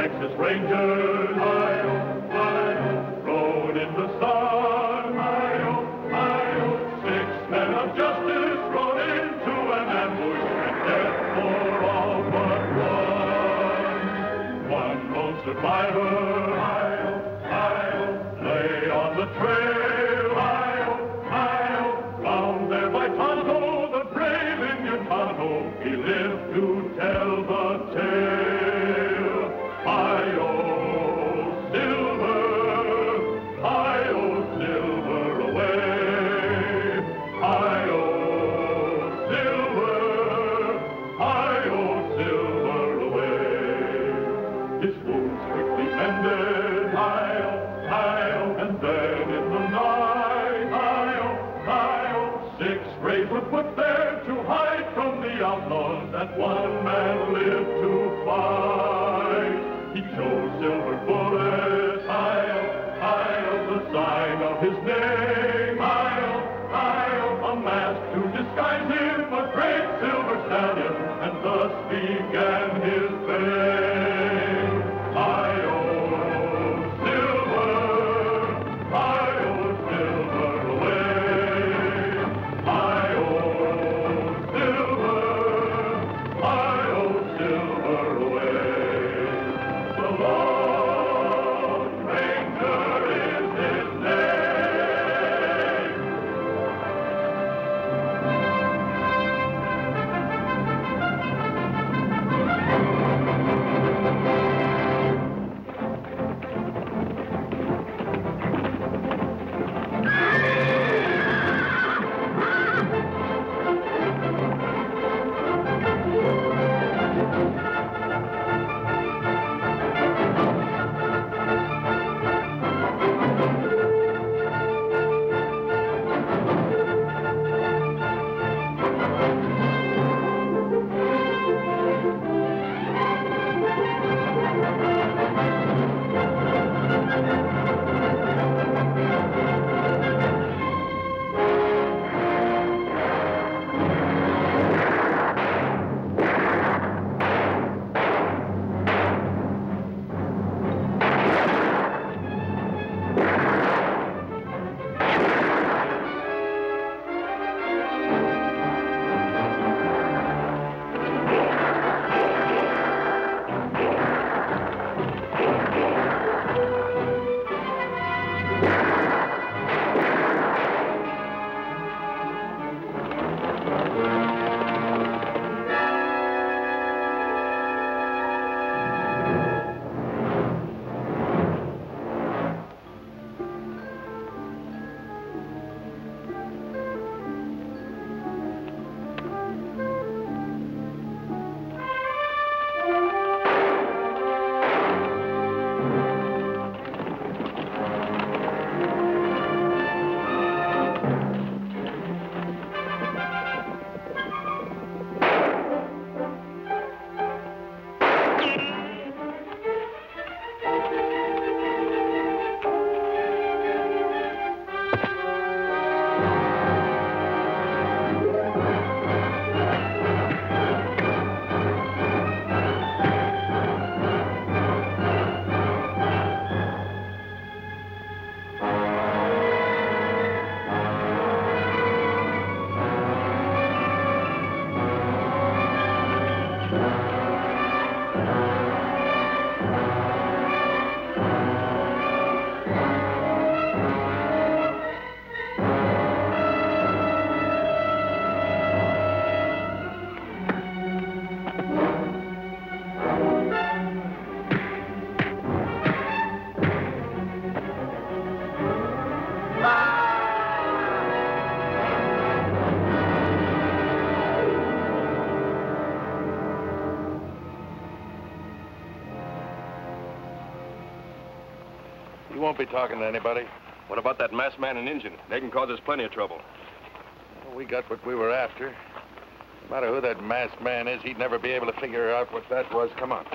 Texas Rangers, Hiyo, Hiyo, rode in the sun, Hiyo, Hiyo. 6 men of justice rode into an ambush, and death for all but one. One lone survivor, Hiyo, Hiyo, lay on the trail, Hiyo, Hiyo, found there by Tonto, the brave Indian Tonto. He lived to tell the tale. Hiyo Silver away. Hiyo Silver away. His wounds quickly mended, Hiyo, and then in the night, Hiyo, 6 braves were put there to hide from the outlaws that one man lived to fight. He chose silver bullets, Hiyo, the sign of his name, Hiyo, a mask to disguise him, a great silver stallion, and thus began his fame. Hiyo Silver away. Hiyo Silver away. The Lone Ranger is his name. You won't be talking to anybody. What about that masked man and Injun? They can cause us plenty of trouble. Well, we got what we were after. No matter who that masked man is, he'd never be able to figure out what that was. Come on.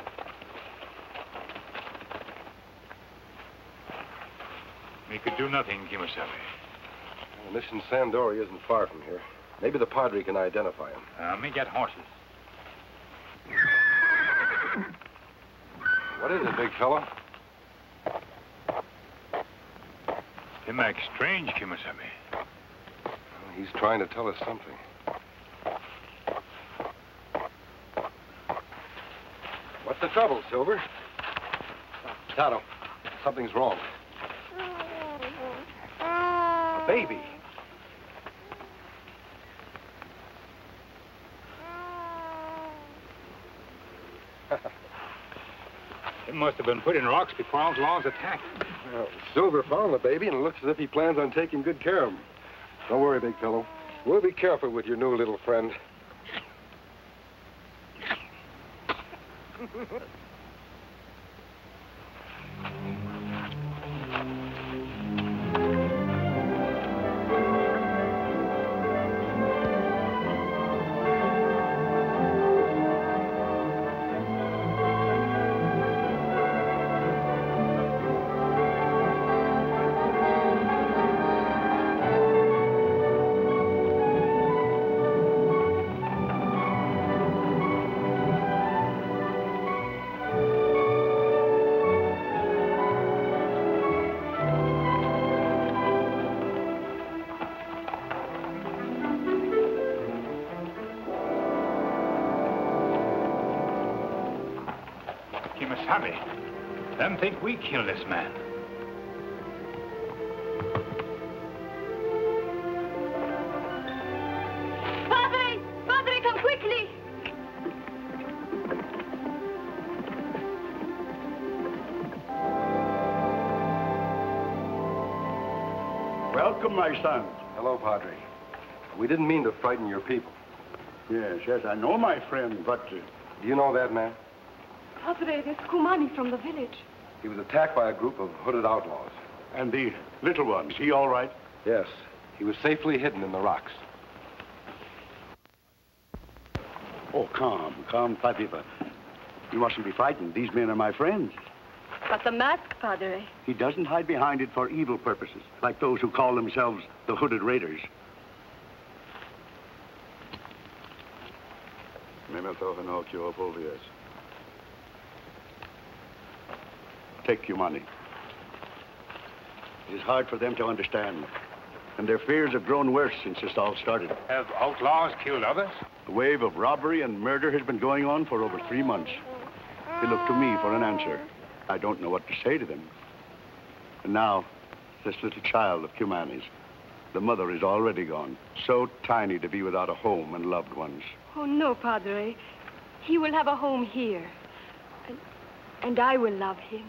We could do nothing, Kimasabi. The mission Sandori isn't far from here. Maybe the Padre can identify him. Me get horses. What is it, big fellow? Him act strange, Kimasabi. He's trying to tell us something. What's the trouble, Silver? Tonto, something's wrong. A baby. It must have been put in rocks before Outlaw's attack. Well, Silver found the baby, and it looks as if he plans on taking good care of him. Don't worry, big fellow. We'll be careful with your new little friend. Kimasabi, them think we killed this man. Padre! Padre, come quickly! Welcome, my son. Hello, Padre. We didn't mean to frighten your people. Yes, I know, my friend, but... Do you know that man? Padre, there's Kumani from the village. He was attacked by a group of hooded outlaws. And the little one, is he all right? Yes. He was safely hidden in the rocks. Oh, calm, Papipa. You mustn't be frightened. These men are my friends. But the mask, Padre. He doesn't hide behind it for evil purposes, like those who call themselves the Hooded Raiders. Take your money. It is hard for them to understand, and their fears have grown worse since this all started. Have outlaws killed others? A wave of robbery and murder has been going on for over 3 months. They look to me for an answer. I don't know what to say to them. And now, this little child of Kumani's, the mother is already gone, so tiny to be without a home and loved ones. Oh, no, Padre. He will have a home here. And I will love him.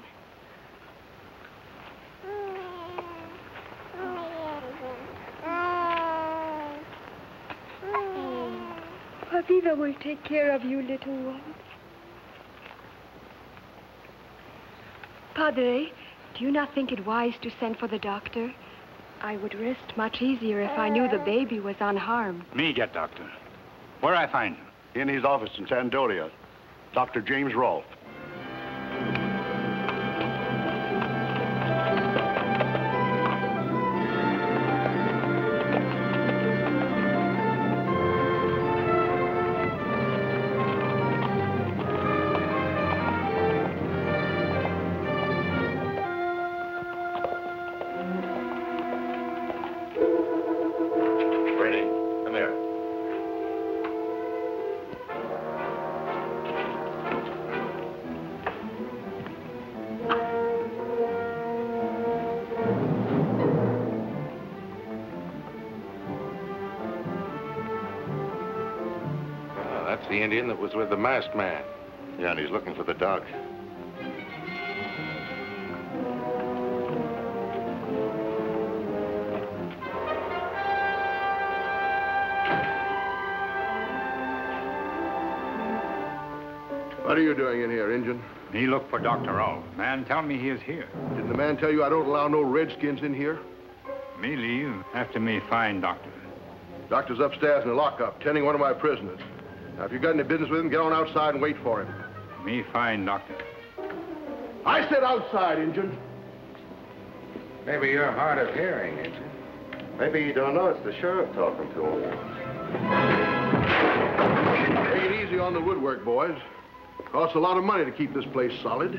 Papiva will take care of you, little one. Padre, do you not think it wise to send for the doctor? I would rest much easier if I knew the baby was unharmed. Me get doctor. Where I find him? In his office in Sandoria, Dr. James Rolfe. The Indian that was with the masked man. Yeah, and he's looking for the dog. What are you doing in here, Injun? Me look for Dr. Rolfe. Man tell me he is here. Didn't the man tell you I don't allow no redskins in here? Me leave after me find doctor. Doctor's upstairs in the lockup, tending one of my prisoners. Now, if you got any business with him, get on outside and wait for him. Me find doctor. I said outside, Injun. Maybe you're hard of hearing, ain't you? Maybe you don't know it's the sheriff talking to him. Take it easy on the woodwork, boys. Costs a lot of money to keep this place solid.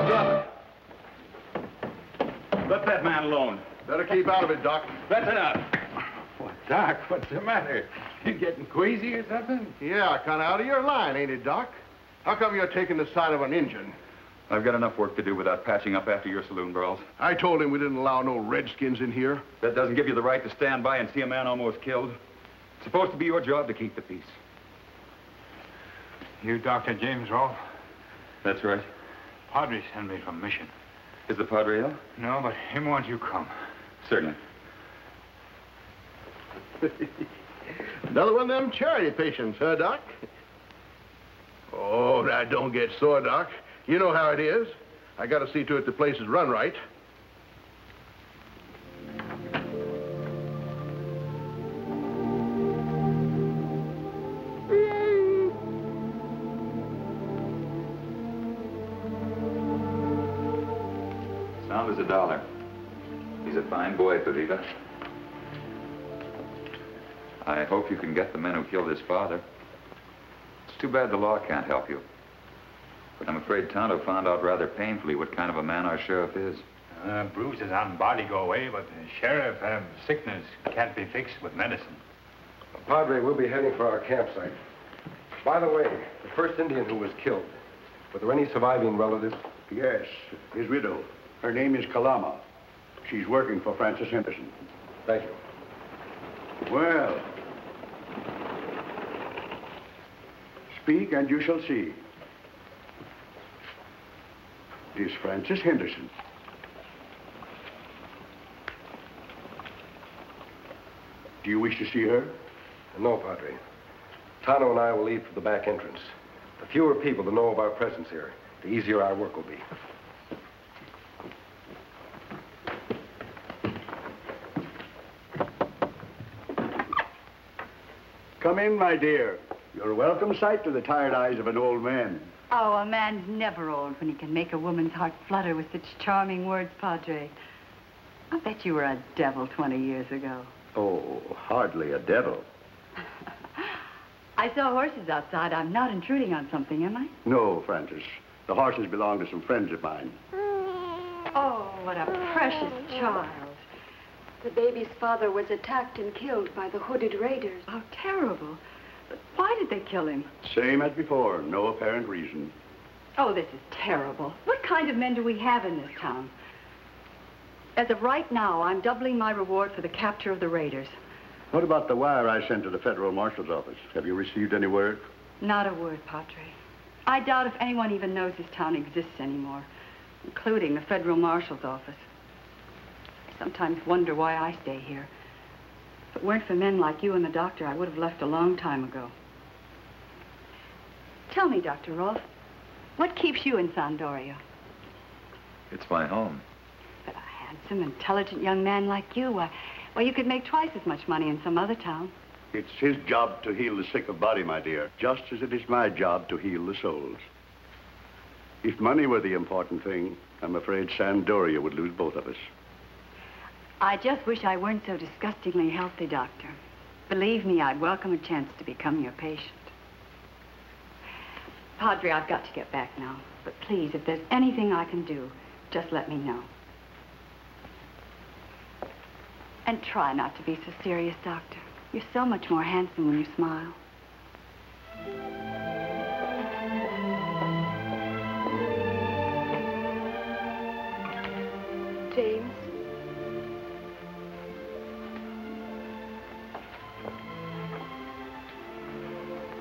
Stop it. Let that man alone. Better keep out of it, Doc. That's enough. What, Doc? What's the matter? You getting queasy or something? Yeah, kind of out of your line, ain't it, Doc? How come you're taking the side of an Injun? I've got enough work to do without patching up after your saloon brawls. I told him we didn't allow no redskins in here. That doesn't give you the right to stand by and see a man almost killed. It's supposed to be your job to keep the peace. You Dr. James Rolfe? That's right. Padre sent me from mission. Is the Padre ill? No, but him want you come. Certainly. Another one of them charity patients, huh, Doc? Oh, now don't get sore, Doc. You know how it is. I got to see to it the place is run right. Sound as $1. He's a fine boy, Pavita. I hope you can get the men who killed his father. It's too bad the law can't help you. But I'm afraid Tonto found out rather painfully what kind of a man our sheriff is. Bruises on body go away, but the sheriff sickness can't be fixed with medicine. Padre, we'll be heading for our campsite. By the way, the first Indian who was killed, were there any surviving relatives? Yes, his widow. Her name is Kalama. She's working for Francis Henderson. Thank you. Well, speak and you shall see. It is Francis Henderson. Do you wish to see her? No, Padre. Tonto and I will leave for the back entrance. The fewer people that know of our presence here, the easier our work will be. Come in, my dear. You're a welcome sight to the tired eyes of an old man. Oh, a man's never old when he can make a woman's heart flutter with such charming words, Padre. I bet you were a devil 20 years ago. Oh, hardly a devil. I saw horses outside. I'm not intruding on something, am I? No, Francis. The horses belong to some friends of mine. Oh, what a precious child. The baby's father was attacked and killed by the hooded raiders. How terrible. But why did they kill him? Same as before, no apparent reason. Oh, this is terrible. What kind of men do we have in this town? As of right now, I'm doubling my reward for the capture of the raiders. What about the wire I sent to the Federal Marshal's office? Have you received any word? Not a word, Padre. I doubt if anyone even knows this town exists anymore, including the Federal Marshal's office. I sometimes wonder why I stay here. If it weren't for men like you and the doctor, I would have left a long time ago. Tell me, Dr. Rolfe, what keeps you in Sandoria? It's my home. But a handsome, intelligent young man like you, why, you could make twice as much money in some other town. It's his job to heal the sick of body, my dear, just as it is my job to heal the souls. If money were the important thing, I'm afraid Sandoria would lose both of us. I just wish I weren't so disgustingly healthy, Doctor. Believe me, I'd welcome a chance to become your patient. Padre, I've got to get back now. But please, if there's anything I can do, just let me know. And try not to be so serious, Doctor. You're so much more handsome when you smile. James?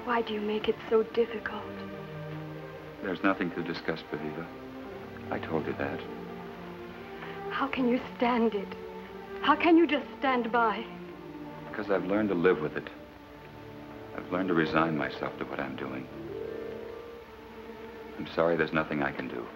Why do you make it so difficult? There's nothing to discuss, Pavita. I told you that. How can you stand it? How can you just stand by? Because I've learned to live with it. I've learned to resign myself to what I'm doing. I'm sorry there's nothing I can do.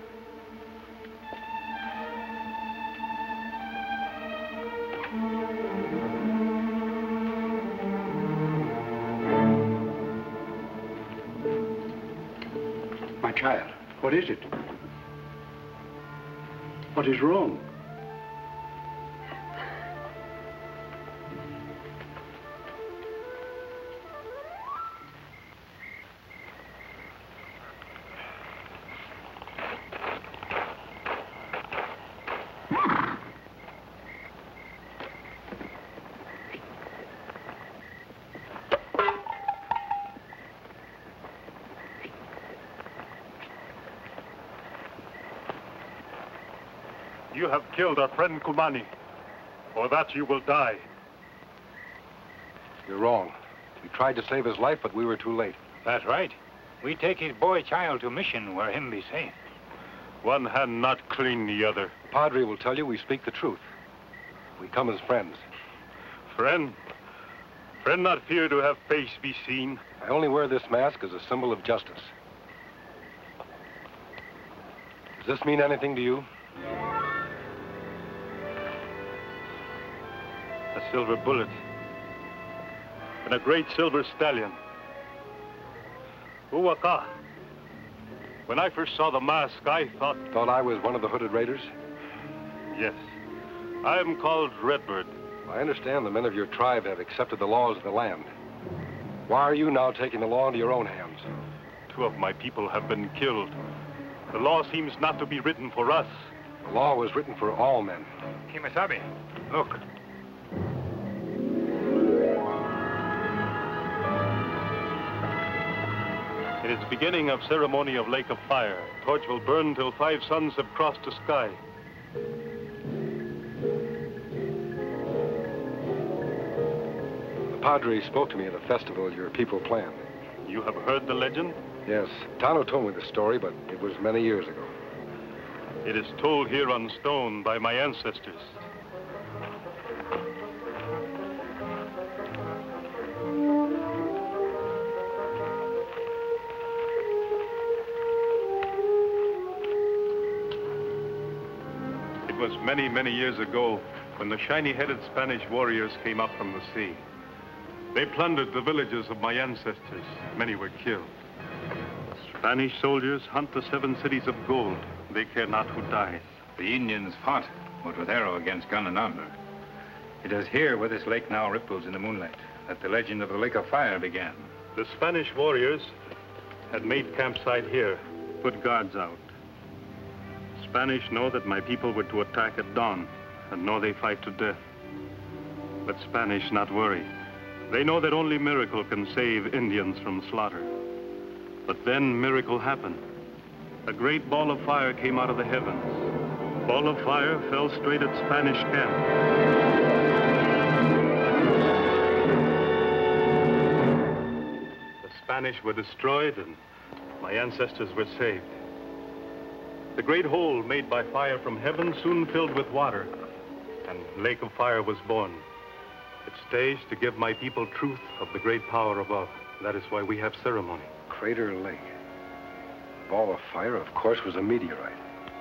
My child, what is it? What is wrong? you have killed our friend Kumani. For that you will die. You're wrong. We tried to save his life, but we were too late. That's right. We take his boy child to mission where him be safe. One hand not clean the other. The Padre will tell you we speak the truth. We come as friends. Friend? Friend not fear to have face be seen. I only wear this mask as a symbol of justice. Does this mean anything to you? A silver bullet. And a great silver stallion. Uwaka. When I first saw the mask, I thought... Thought I was one of the hooded raiders? Yes. I am called Redbird. I understand the men of your tribe have accepted the laws of the land. Why are you now taking the law into your own hands? 2 of my people have been killed. The law seems not to be written for us. The law was written for all men. Kimasabi, look. It is the beginning of ceremony of Lake of Fire. Torch will burn till 5 suns have crossed the sky. The Padre spoke to me at a festival your people planned. You have heard the legend? Yes. Tonto told me the story, but it was many years ago. It is told here on stone by my ancestors. It was many, many years ago when the shiny-headed Spanish warriors came up from the sea. They plundered the villages of my ancestors. Many were killed. Spanish soldiers hunt the 7 cities of gold. They care not who dies. The Indians fought, but with arrow against gun and armor. It is here where this lake now ripples in the moonlight that the legend of the Lake of Fire began. The Spanish warriors had made campsite here, put guards out. Spanish know that my people were to attack at dawn, and know they fight to death. But Spanish not worry. They know that only miracle can save Indians from slaughter. But then miracle happened. A great ball of fire came out of the heavens. Ball of fire fell straight at Spanish camp. The Spanish were destroyed and my ancestors were saved. The great hole made by fire from heaven soon filled with water, and Lake of Fire was born. It stays to give my people truth of the great power above. That is why we have ceremony. Crater Lake. The ball of fire, of course, was a meteorite.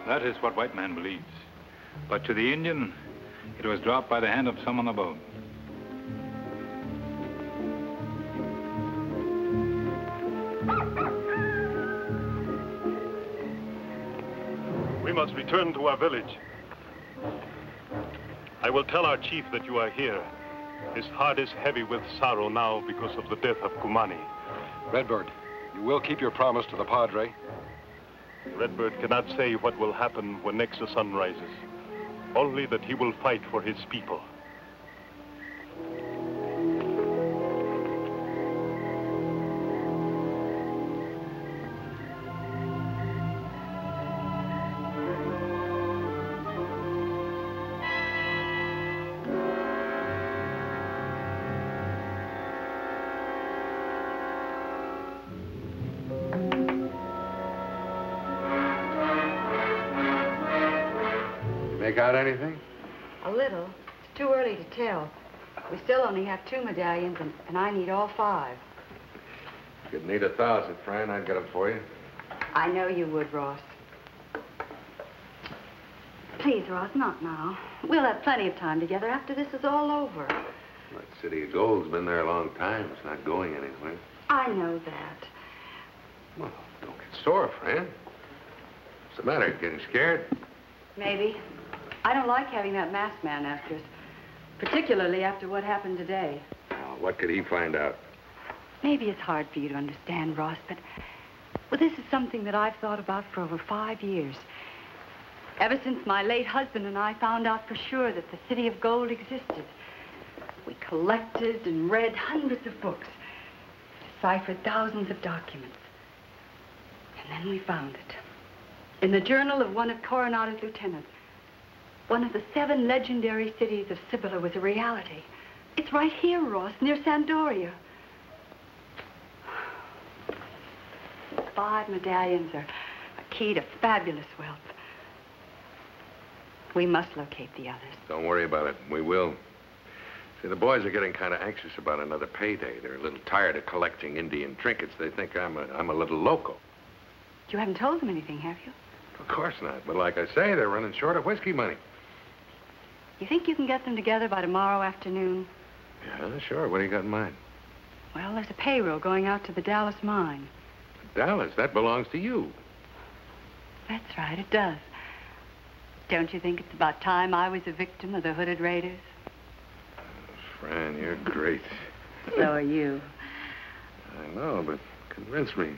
That is what white man believes. But to the Indian, it was dropped by the hand of someone above. We must return to our village. I will tell our chief that you are here. His heart is heavy with sorrow now because of the death of Kumani. Redbird, you will keep your promise to the Padre? Redbird cannot say what will happen when next the sun rises. Only that he will fight for his people. Make out anything? A little. It's too early to tell. We still only have 2 medallions, and I need all 5. If you'd need 1,000, Fran, I'd get them for you. I know you would, Ross. Please, Ross, not now. We'll have plenty of time together after this is all over. That city of gold's been there a long time. It's not going anywhere. I know that. Well, don't get sore, Fran. What's the matter? Getting scared? Maybe. I don't like having that masked man after us, particularly after what happened today. Oh, what could he find out? Maybe it's hard for you to understand, Ross, but well, this is something that I've thought about for over 5 years. Ever since my late husband and I found out for sure that the City of Gold existed. We collected and read hundreds of books, deciphered thousands of documents. And then we found it in the journal of one of Coronado's lieutenants. One of the 7 legendary cities of Cibola was a reality. It's right here, Ross, near Sandoria. 5 medallions are a key to fabulous wealth. We must locate the others. Don't worry about it. We will. See, the boys are getting kind of anxious about another payday. They're a little tired of collecting Indian trinkets. They think I'm a little loco. You haven't told them anything, have you? Of course not. But like I say, they're running short of whiskey money. You think you can get them together by tomorrow afternoon? Yeah, sure. What do you got in mind? Well, there's a payroll going out to the Dallas mine. Dallas? That belongs to you. That's right, it does. Don't you think it's about time I was a victim of the hooded raiders? Fran, you're great. So are you. I know, but convince me.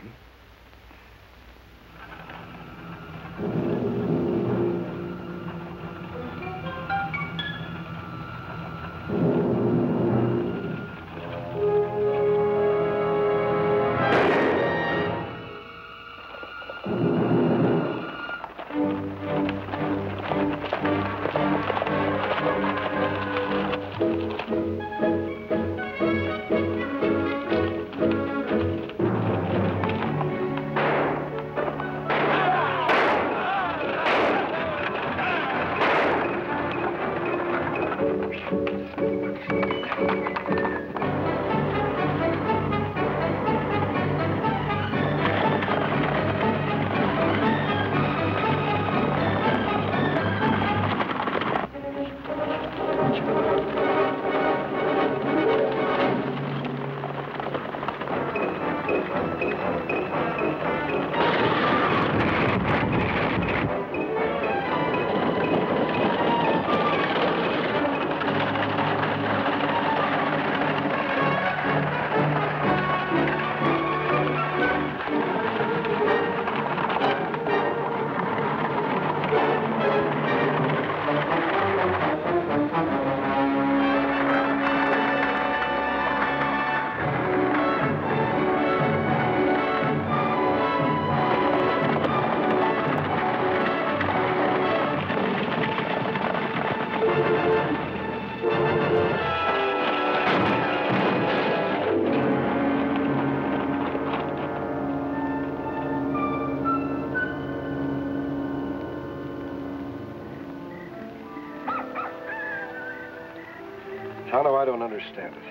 Tonto, I don't understand it.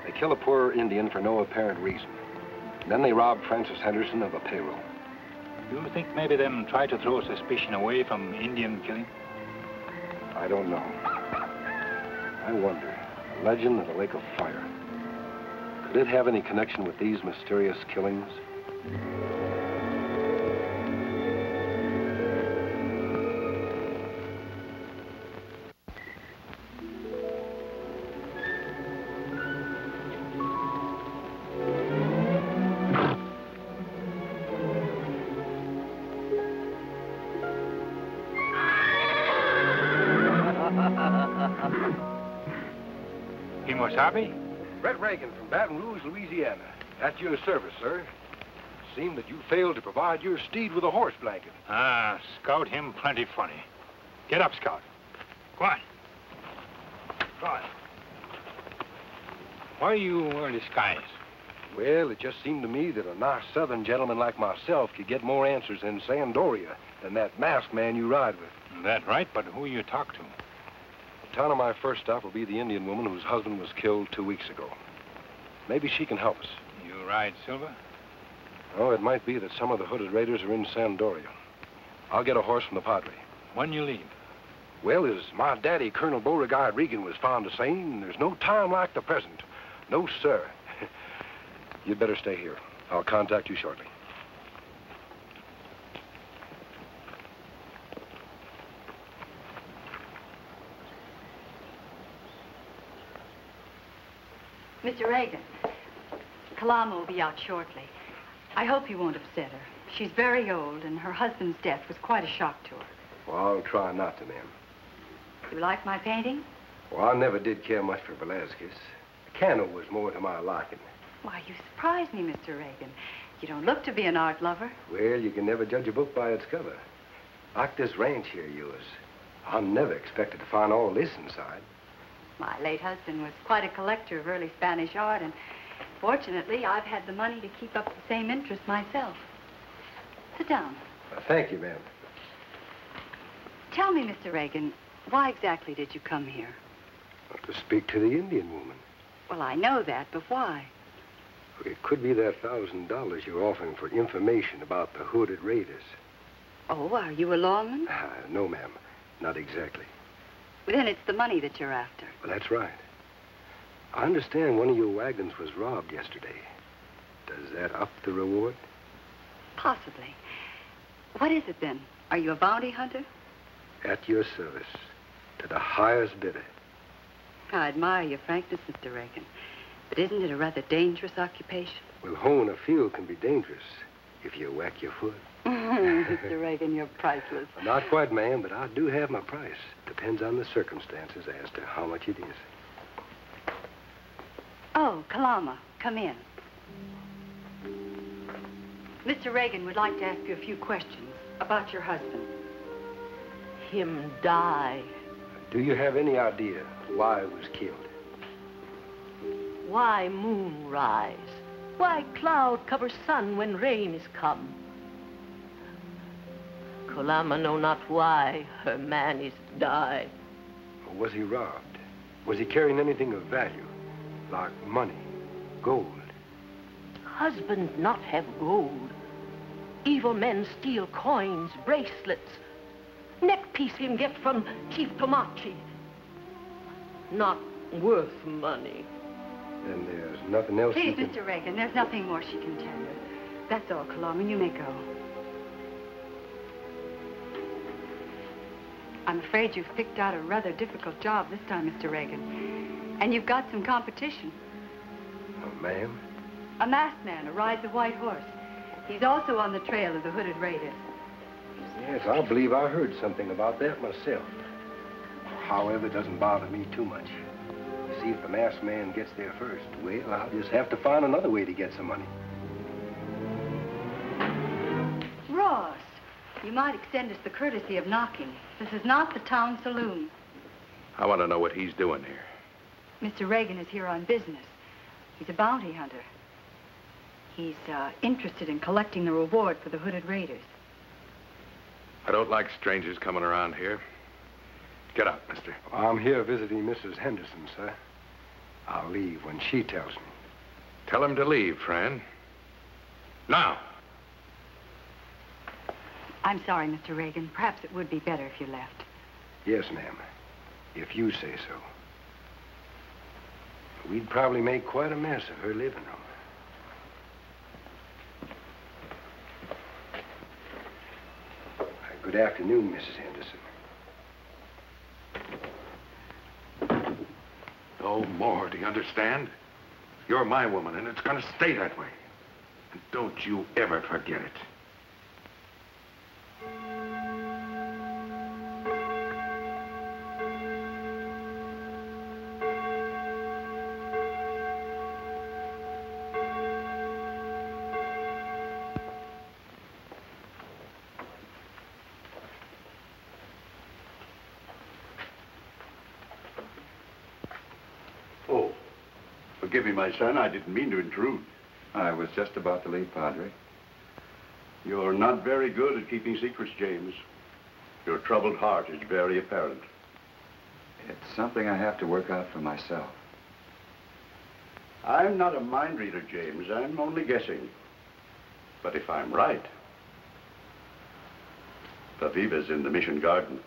They kill a poor Indian for no apparent reason. Then they rob Francis Henderson of a payroll. You think maybe them try to throw suspicion away from Indian killing? I don't know. I wonder, the legend of the Lake of Fire. Could it have any connection with these mysterious killings? Happy? Red Reagan from Baton Rouge, Louisiana. At your service, sir. Seemed that you failed to provide your steed with a horse blanket. Ah, Scout him plenty funny. Get up, Scout. Go on. Go on. Why you wear disguise? Well, it just seemed to me that a nice southern gentleman like myself could get more answers in Sandoria than that masked man you ride with. That right, but who you talk to? The town of my first stop will be the Indian woman whose husband was killed 2 weeks ago. Maybe she can help us. You ride Silver? Oh, it might be that some of the hooded raiders are in Sandoria. I'll get a horse from the Padre. When you leave? Well, as my daddy, Colonel Beauregard Regan, was fond of saying, there's no time like the present. No, sir. You'd better stay here. I'll contact you shortly. Mr. Reagan, Kalama will be out shortly. I hope you won't upset her. She's very old, and her husband's death was quite a shock to her. Well, I'll try not to, ma'am. You like my painting? Well, I never did care much for Velasquez. Cano was more to my liking. Why, you surprise me, Mr. Reagan. You don't look to be an art lover. Well, you can never judge a book by its cover. Like this ranch here of yours. I never expected to find all this inside. My late husband was quite a collector of early Spanish art, and fortunately, I've had the money to keep up the same interest myself. Sit down. Thank you, ma'am. Tell me, Mr. Reagan, why exactly did you come here? To speak to the Indian woman. Well, I know that, but why? It could be that $1,000 you're offering for information about the hooded raiders. Oh, are you a lawman? No, ma'am. Not exactly. Then it's the money that you're after. Well, that's right. I understand one of your wagons was robbed yesterday. Does that up the reward? Possibly. What is it, then? Are you a bounty hunter? At your service. To the highest bidder. I admire your frankness, Mr. Reagan. But isn't it a rather dangerous occupation? Well, hoeing a field can be dangerous if you whack your foot. Mr. Reagan, you're priceless. Well, not quite, ma'am, but I do have my price. Depends on the circumstances as to how much it is. Oh, Kalama, come in. Mr. Reagan would like to ask you a few questions about your husband. Him die. Do you have any idea why he was killed? Why moon rise? Why cloud cover sun when rain is come? Kalama know not why her man is die. Or was he robbed? Was he carrying anything of value? Like money, gold? Husband not have gold. Evil men steal coins, bracelets. Neck piece him get from Chief Tomachi. Not worth money. Then there's nothing else Please, you can... Mr. Reagan, there's nothing more she can tell you. That's all, Kalama. You may go. I'm afraid you've picked out a rather difficult job this time, Mr. Reagan. And you've got some competition. Oh, ma'am? A masked man who rides a white horse. He's also on the trail of the hooded raiders. Yes, I believe I heard something about that myself. However, it doesn't bother me too much. You see, if the masked man gets there first, well, I'll just have to find another way to get some money. Ross, you might extend us the courtesy of knocking. This is not the town saloon. I want to know what he's doing here. Mr. Reagan is here on business. He's a bounty hunter. He's interested in collecting the reward for the hooded raiders. I don't like strangers coming around here. Get out, mister. I'm here visiting Mrs. Henderson, sir. I'll leave when she tells me. Tell him to leave, Fran. Now. I'm sorry, Mr. Reagan. Perhaps it would be better if you left. Yes, ma'am. If you say so. We'd probably make quite a mess of her living room. Good afternoon, Mrs. Henderson. No more, do you understand? You're my woman, and it's going to stay that way. And don't you ever forget it. Forgive me, my son. I didn't mean to intrude. I was just about to leave, Padre. You're not very good at keeping secrets, James. Your troubled heart is very apparent. It's something I have to work out for myself. I'm not a mind reader, James. I'm only guessing. But if I'm right, Paviva's in the Mission Garden.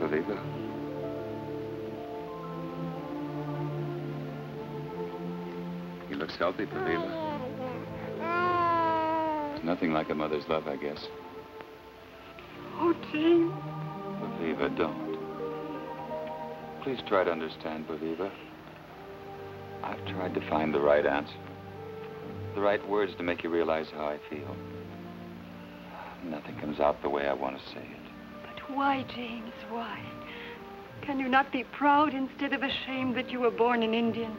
Paviva? He looks healthy, Paviva. It's nothing like a mother's love, I guess. Oh, James. Paviva, don't. Please try to understand, Paviva. I've tried to find the right answer. The right words to make you realize how I feel. Nothing comes out the way I want to say it. But why, James, why? Can you not be proud instead of ashamed that you were born an Indian?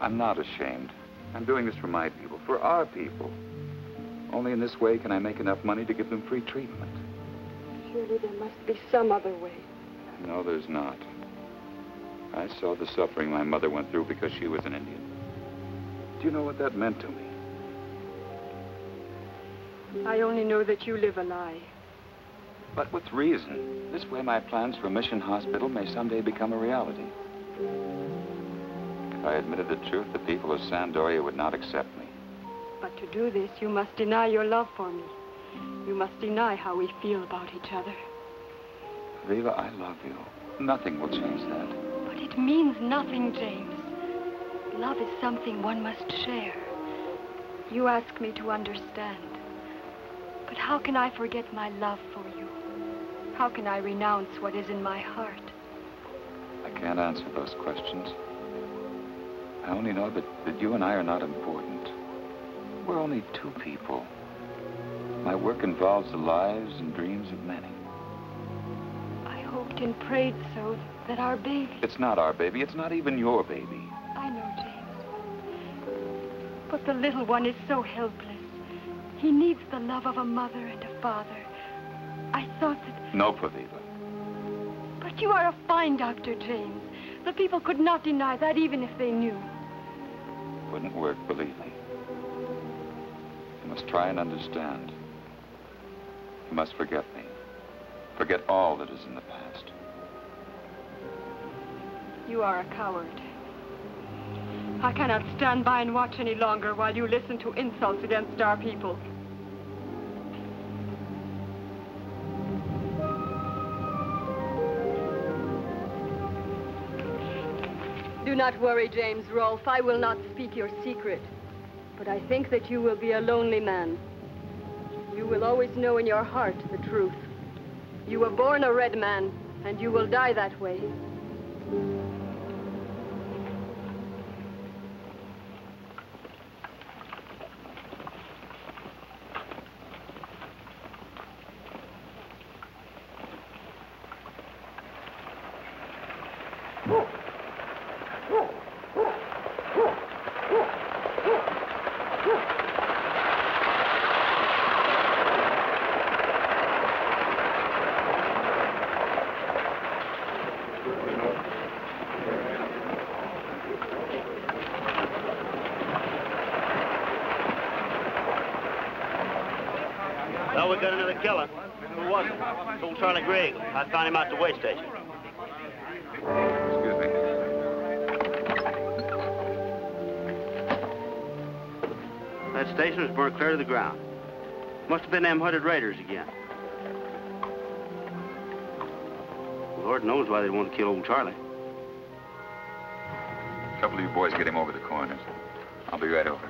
I'm not ashamed. I'm doing this for my people, for our people. Only in this way can I make enough money to give them free treatment. Surely there must be some other way. No, there's not. I saw the suffering my mother went through because she was an Indian. Do you know what that meant to me? I only know that you live a lie. But with reason. This way my plans for a mission hospital may someday become a reality. If I admitted the truth, the people of Sandoria would not accept me. But to do this, you must deny your love for me. You must deny how we feel about each other. Viva, I love you. Nothing will change that. But it means nothing, James. Love is something one must share. You ask me to understand. But how can I forget my love for you? How can I renounce what is in my heart? I can't answer those questions. I only know that you and I are not important. We're only two people. My work involves the lives and dreams of many. I hoped and prayed so that our baby... It's not our baby. It's not even your baby. I know, James. But the little one is so helpless. He needs the love of a mother and a father. I thought that... No, Praviva. But you are a fine doctor, James. The people could not deny that even if they knew. Wouldn't work, believe me. You must try and understand. You must forget me. Forget all that is in the past. You are a coward. I cannot stand by and watch any longer while you listen to insults against our people. Do not worry, James Rolfe. I will not speak your secret. But I think that you will be a lonely man. You will always know in your heart the truth. You were born a red man, and you will die that way. Well, we got another killer. Who was it? It's old Charlie Gregg. I found him out the way station. Excuse me. That station was burned clear to the ground. Must have been them hooded raiders again. Lord knows why they'd want to kill old Charlie. A couple of you boys get him over to the coroner's. I'll be right over.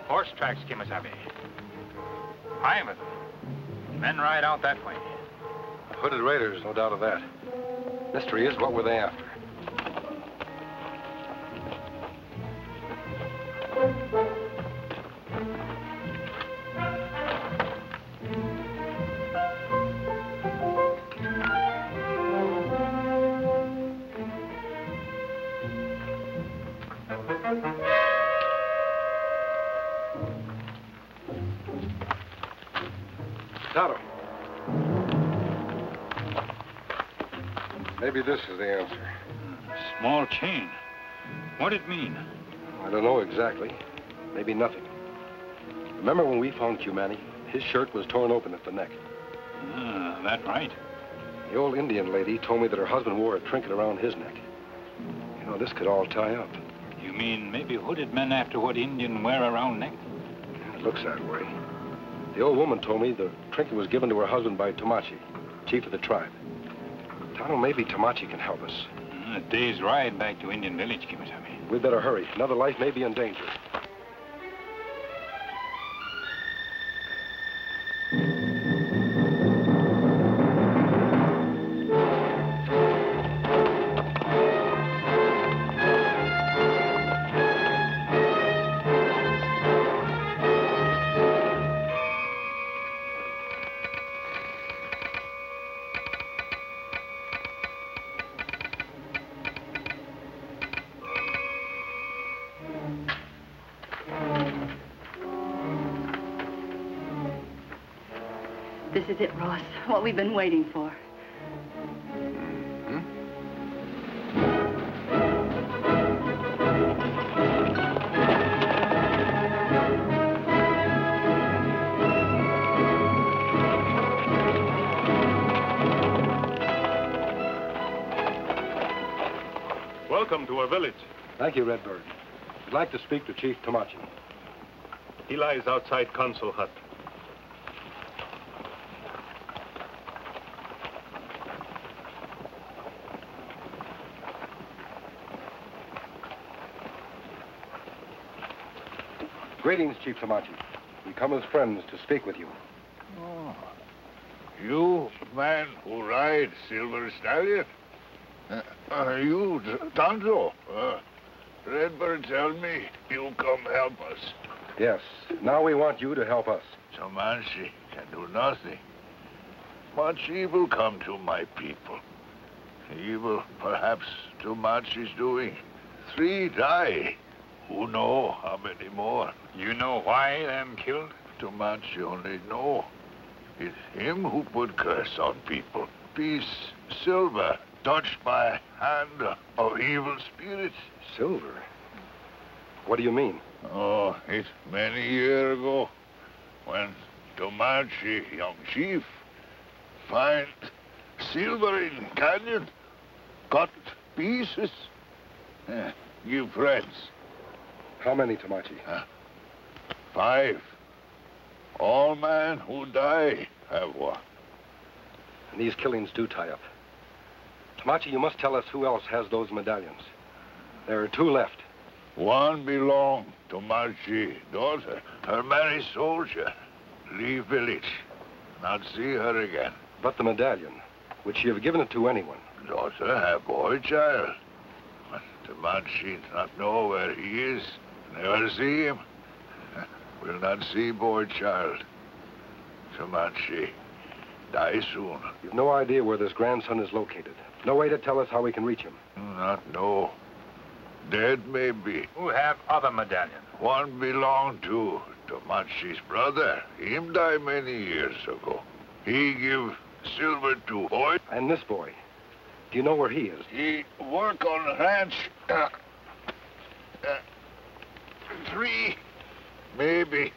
Horse tracks, Kimasabi. High with them. Men ride out that way. Hooded raiders, no doubt of that. Mystery is, what were they after? Tonto. Maybe this is the answer. Small chain. What'd it mean? I don't know exactly. Maybe nothing. Remember when we found Cumani? His shirt was torn open at the neck. Ah, that right. The old Indian lady told me that her husband wore a trinket around his neck. You know, this could all tie up. You mean maybe hooded men after what Indian wear around neck? It looks that way. The old woman told me the trinket was given to her husband by Tomachi, chief of the tribe. Tonto, maybe Tomachi can help us. A day's ride back to Indian Village, Kimitami. We'd better hurry. Another life may be in danger. This is it, Ross. What we've been waiting for. Welcome to our village. Thank you, Redbird. I'd like to speak to Chief Tomachi. He lies outside Council Hut. Greetings, Chief Tomachi. We come as friends to speak with you. Oh, you man who rides Silver Stallion? Are you Tonto? Redbird tell me you come help us. Yes. Now we want you to help us. Tomachi can do nothing. Much evil come to my people. Evil, perhaps, Tomachi's doing. 3 die. Who know how many more? You know why them killed? Tomachi only know. It's him who put curse on people. Piece silver, touched by hand of evil spirits. Silver? What do you mean? Oh, it's many years ago when Tomachi, young chief, find silver in canyon, cut pieces, give friends. How many, Tomachi? 5. All men who die have one. And these killings do tie up. Tomachi, you must tell us who else has those medallions. There are 2 left. One belong to Tomachi's daughter. Her married soldier. Leave village. Not see her again. But the medallion, would she have given it to anyone? Daughter have boy child. Tomachi not know where he is. Never see him. Will not see boy child. Tomachi die soon. You've no idea where this grandson is located. No way to tell us how we can reach him. Not know. Dead maybe. Who have other medallions? One belonged to Tomachi's brother. Him died many years ago. He give silver to boy. And this boy? Do you know where he is? He work on ranch. 3, maybe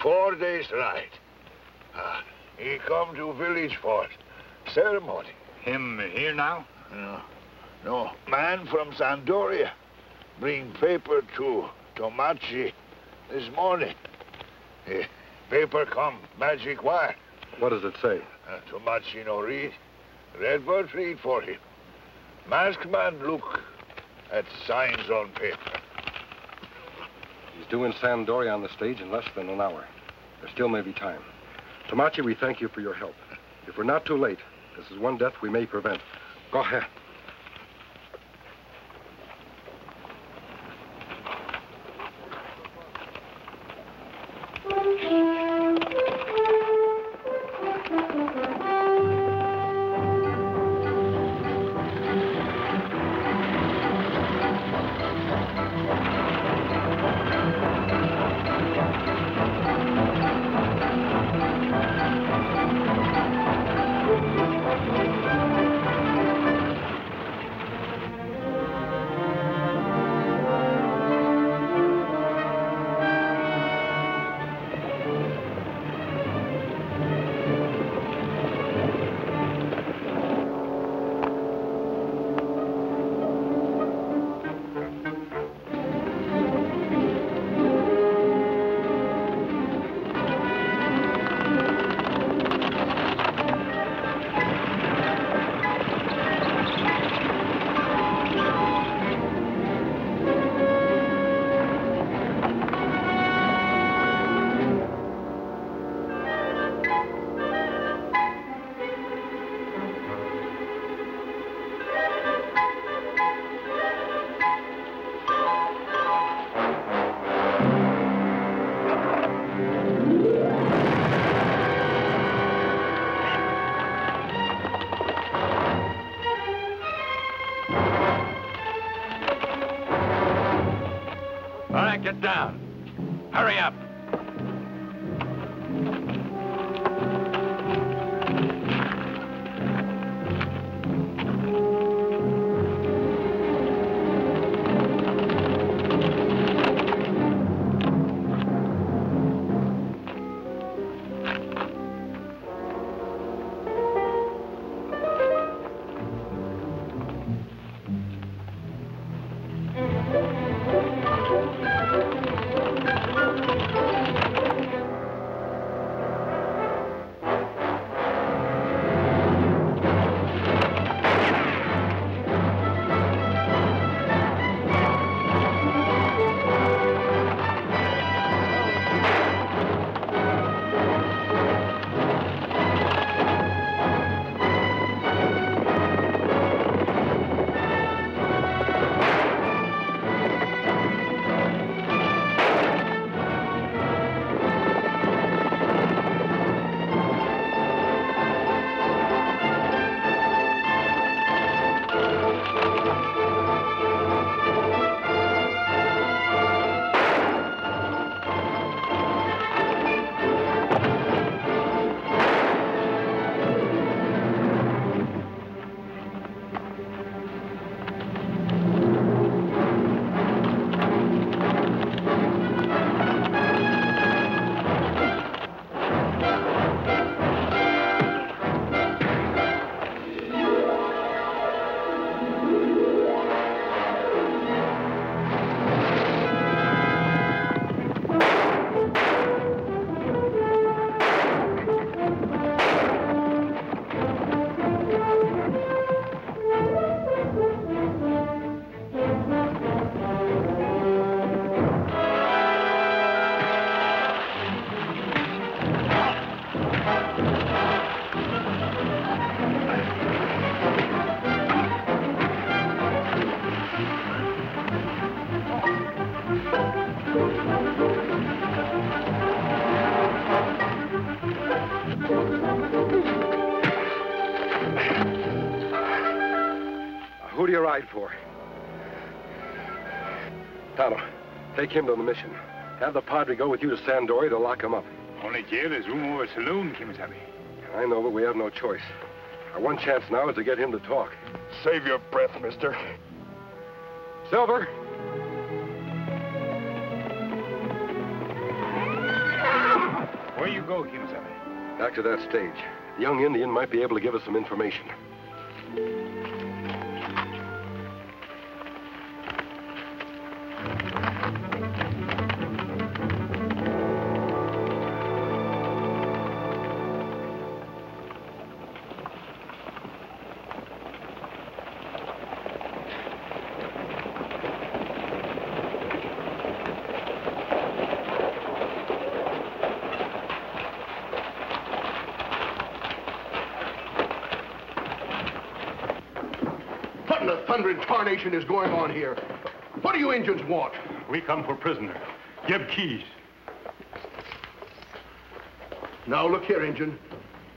4 days ride. He come to village for ceremony. Him here now? No. Man from Sandoria bring paper to Tomachi this morning. Paper come magic wire. What does it say? Tomachi no read. Redbird read for him. Masked man look at signs on paper. He's due in Sandoria on the stage in less than an hour. There still may be time. Tomachi, we thank you for your help. If we're not too late, this is one death we may prevent. Go ahead. right, get down. Hurry up. Who do you ride for? Tonto, take him to the mission. Have the Padre go with you to Sandoria to lock him up. Only jail is room over a saloon, Kimasabi. I know, but we have no choice. Our one chance now is to get him to talk. Save your breath, mister. Silver! Where you go, Kimasabi? Back to that stage. The young Indian might be able to give us some information. What in the thunder and tarnation is going on here? What do you Indians want? We come for prisoner. Give keys. Now, look here, Injun.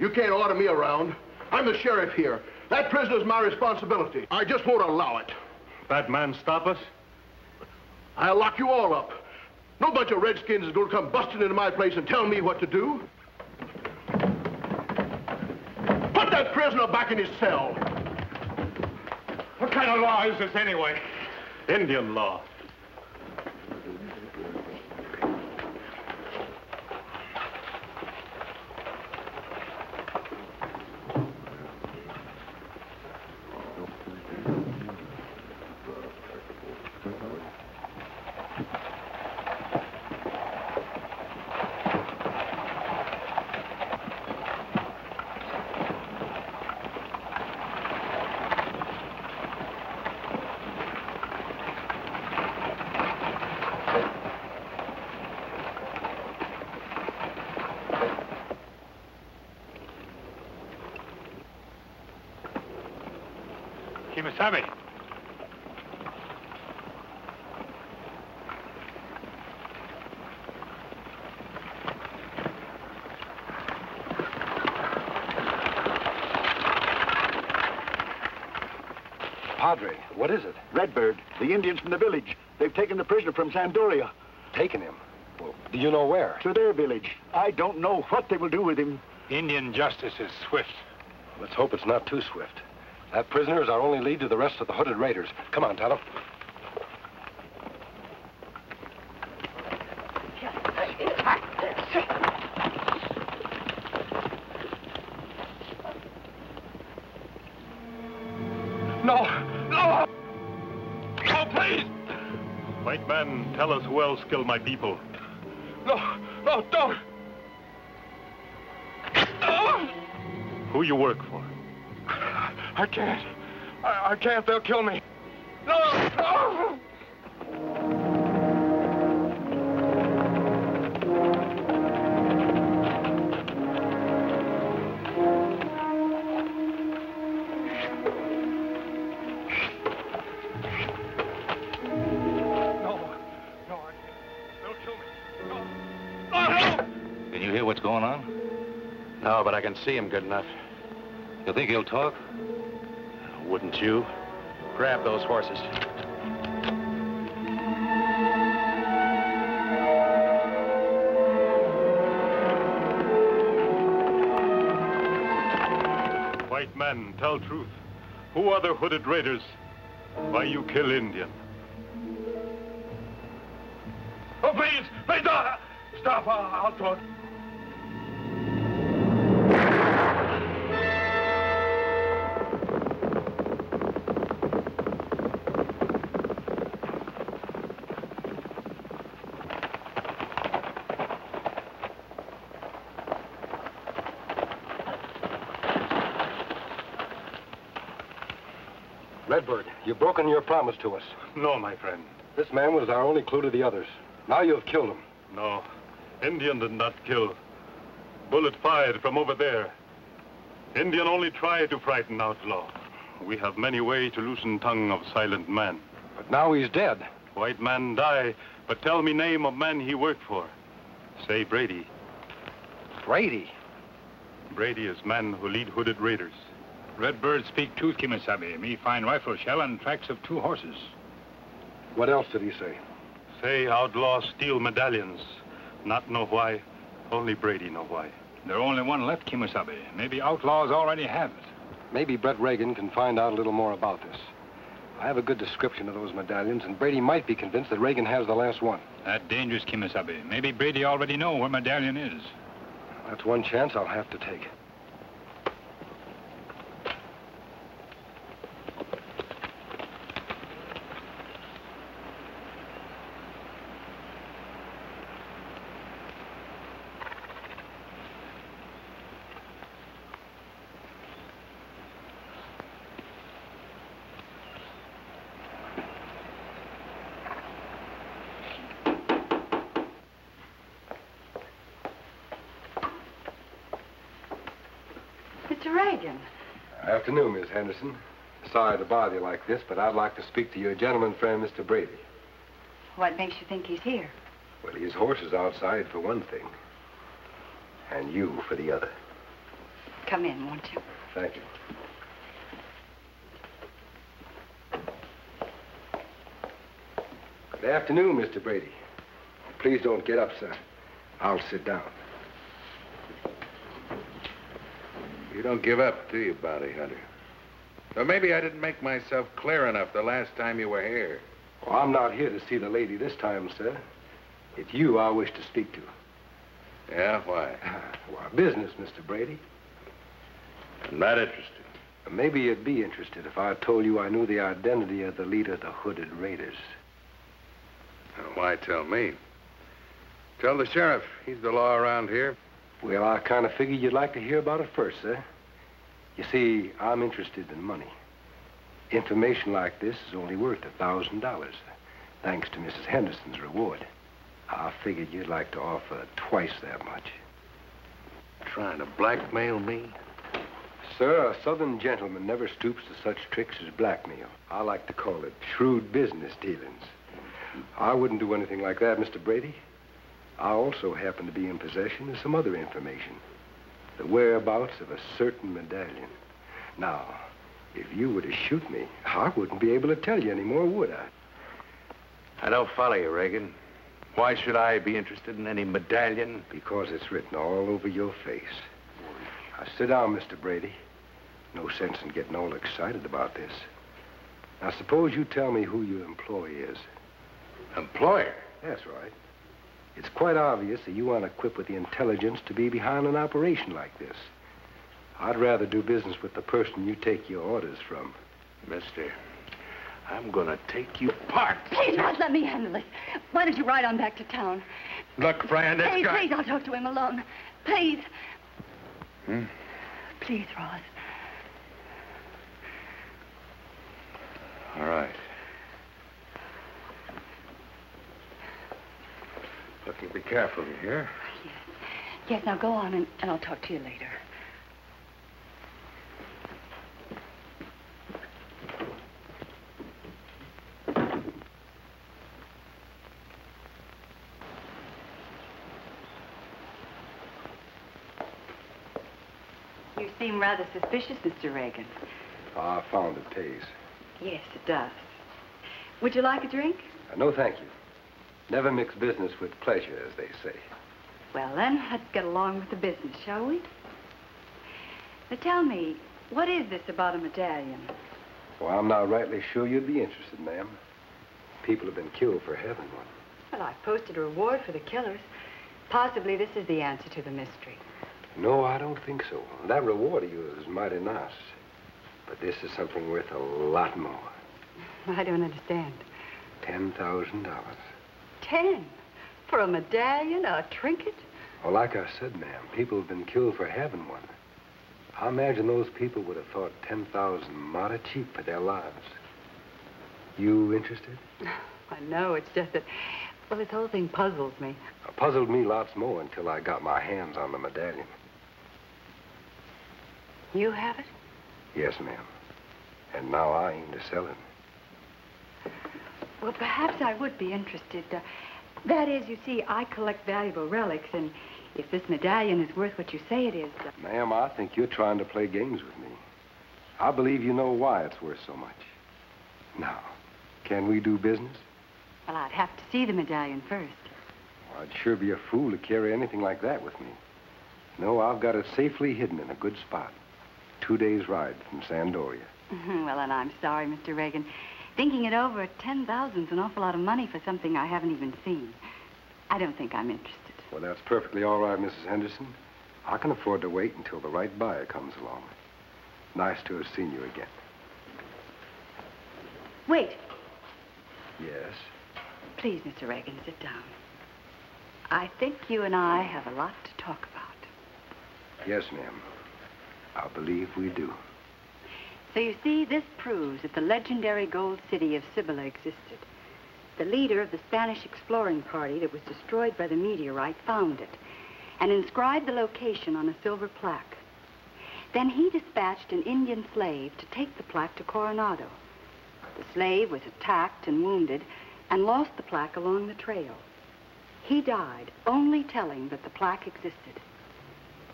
You can't order me around. I'm the sheriff here. That prisoner's my responsibility. I just won't allow it. That man stop us? I'll lock you all up. No bunch of redskins is going to come busting into my place and tell me what to do. Put that prisoner back in his cell. What kind of law is this anyway? Indian law. Kimasabi. Padre, what is it? Redbird, the Indians from the village. They've taken the prisoner from Sandoria. Taken him? Well, do you know where? To their village. I don't know what they will do with him. Indian justice is swift. Let's hope it's not too swift. That prisoner is our only lead to the rest of the hooded raiders. Come on, Tonto. No! No! No, please! White man, tell us who else killed my people. No! No, don't! No! Who you work for? I can't. I can't. They'll kill me. No! No! Can you hear what's going on? No, but I can see him good enough. You think he'll talk? Wouldn't you? Grab those horses. White man, tell truth. Who are the hooded raiders? Why you kill Indian? Oh, please! Please, stop! I'll talk. Redbird, you've broken your promise to us. No, my friend. This man was our only clue to the others. Now you've killed him. No. Indian did not kill. Bullet fired from over there. Indian only tried to frighten outlaw. We have many ways to loosen tongue of silent man. But now he's dead. White man die, but tell me name of man he worked for. Say Brady. Brady? Brady is man who lead hooded raiders. Redbird speak truth, Kimasabi. Me find rifle shell and tracks of 2 horses. What else did he say? Say outlaw steal medallions. Not know why. Only Brady know why. There only one left, Kimasabi. Maybe outlaws already have it. Maybe Brett Reagan can find out a little more about this. I have a good description of those medallions, and Brady might be convinced that Reagan has the last one. That dangerous, Kimasabi. Maybe Brady already know where medallion is. That's one chance I'll have to take. Mr. Reagan. Afternoon, Miss Henderson. Sorry to bother you like this, but I'd like to speak to your gentleman friend, Mr. Brady. What makes you think he's here? Well, his horse is outside for one thing, and you for the other. Come in, won't you? Thank you. Good afternoon, Mr. Brady. Please don't get up, sir. I'll sit down. You don't give up, do you, bounty hunter? Or maybe I didn't make myself clear enough the last time you were here. Well, I'm not here to see the lady this time, sir. It's you I wish to speak to. Yeah, why? Well, business, Mr. Brady. I'm not interested. Maybe you'd be interested if I told you I knew the identity of the leader of the hooded raiders. Why tell me? Tell the sheriff. He's the law around here. Well, I kind of figured you'd like to hear about it first, sir. You see, I'm interested in money. Information like this is only worth $1,000, thanks to Mrs. Henderson's reward. I figured you'd like to offer twice that much. Trying to blackmail me? Sir, a southern gentleman never stoops to such tricks as blackmail. I like to call it shrewd business dealings. I wouldn't do anything like that, Mr. Brady. I also happen to be in possession of some other information. The whereabouts of a certain medallion. Now, if you were to shoot me, I wouldn't be able to tell you anymore, would I? I don't follow you, Reagan. Why should I be interested in any medallion? Because it's written all over your face. Now, sit down, Mr. Brady. No sense in getting all excited about this. Now, suppose you tell me who your employee is. Employer? That's right. It's quite obvious that you aren't equipped with the intelligence to be behind an operation like this. I'd rather do business with the person you take your orders from. Mister, I'm gonna take you apart. Please, Ross, let me handle it. Why don't you ride on back to town? Look, Fran, this Please, guy... please, I'll talk to him alone. Please. Hmm? Please, Ross. All right. Look, you be careful, you hear? Yes, now go on, and I'll talk to you later. You seem rather suspicious, Mr. Reagan. I found it pays. Yes, it does. Would you like a drink? No, thank you. Never mix business with pleasure, as they say. Well, then, let's get along with the business, shall we? Now, tell me, what is this about a medallion? Well, I'm not rightly sure you'd be interested, ma'am. People have been killed for having one. Well, I've posted a reward for the killers. Possibly this is the answer to the mystery. No, I don't think so. That reward of yours is mighty nice. But this is something worth a lot more. I don't understand. $10,000. 10? For a medallion, a trinket? Well, like I said, ma'am, people have been killed for having one. I imagine those people would have thought 10,000 mighty cheap for their lives. You interested? I know, it's just that, well, this whole thing puzzles me. It puzzled me lots more until I got my hands on the medallion. You have it? Yes, ma'am. And now I aim to sell it. Well, perhaps I would be interested. That is, you see, I collect valuable relics, and if this medallion is worth what you say it is... Ma'am, I think you're trying to play games with me. I believe you know why it's worth so much. Now, can we do business? Well, I'd have to see the medallion first. Well, I'd sure be a fool to carry anything like that with me. No, I've got it safely hidden in a good spot. 2 days' ride from Sandoria. Well, then I'm sorry, Mr. Reagan. Thinking it over, 10,000's an awful lot of money for something I haven't even seen. I don't think I'm interested. Well, that's perfectly all right, Mrs. Henderson. I can afford to wait until the right buyer comes along. Nice to have seen you again. Wait. Yes? Please, Mr. Reagan, sit down. I think you and I have a lot to talk about. Yes, ma'am. I believe we do. So you see, this proves that the legendary gold city of Cibola existed. The leader of the Spanish exploring party that was destroyed by the meteorite found it and inscribed the location on a silver plaque. Then he dispatched an Indian slave to take the plaque to Coronado. The slave was attacked and wounded and lost the plaque along the trail. He died only telling that the plaque existed.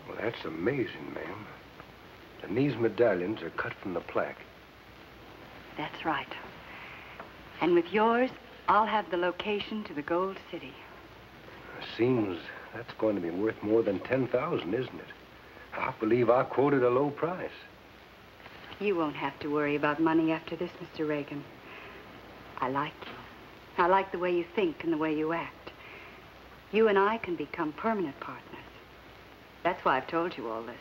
Well, that's amazing, ma'am. And these medallions are cut from the plaque. That's right. And with yours, I'll have the location to the Gold City. Seems that's going to be worth more than 10,000, isn't it? I believe I quoted a low price. You won't have to worry about money after this, Mr. Reagan. I like you. I like the way you think and the way you act. You and I can become permanent partners. That's why I've told you all this.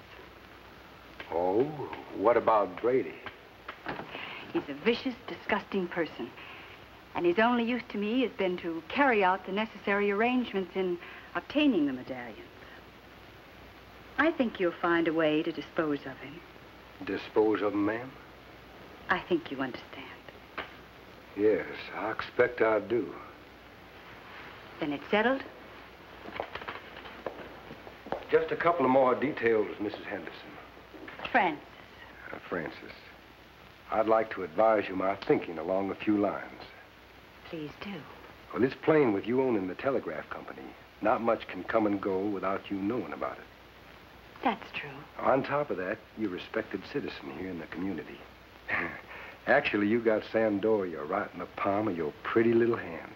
Oh, what about Brady? He's a vicious, disgusting person. And his only use to me has been to carry out the necessary arrangements in obtaining the medallions. I think you'll find a way to dispose of him. Dispose of him, ma'am? I think you understand. Yes, I expect I do. Then it's settled? Just a couple of more details, Mrs. Henderson. Francis. Francis, I'd like to advise you my thinking along a few lines. Please do. Well, it's plain with you owning the telegraph company. Not much can come and go without you knowing about it. That's true. On top of that, you're a respected citizen here in the community. Actually, you got Sandoria right in the palm of your pretty little hand.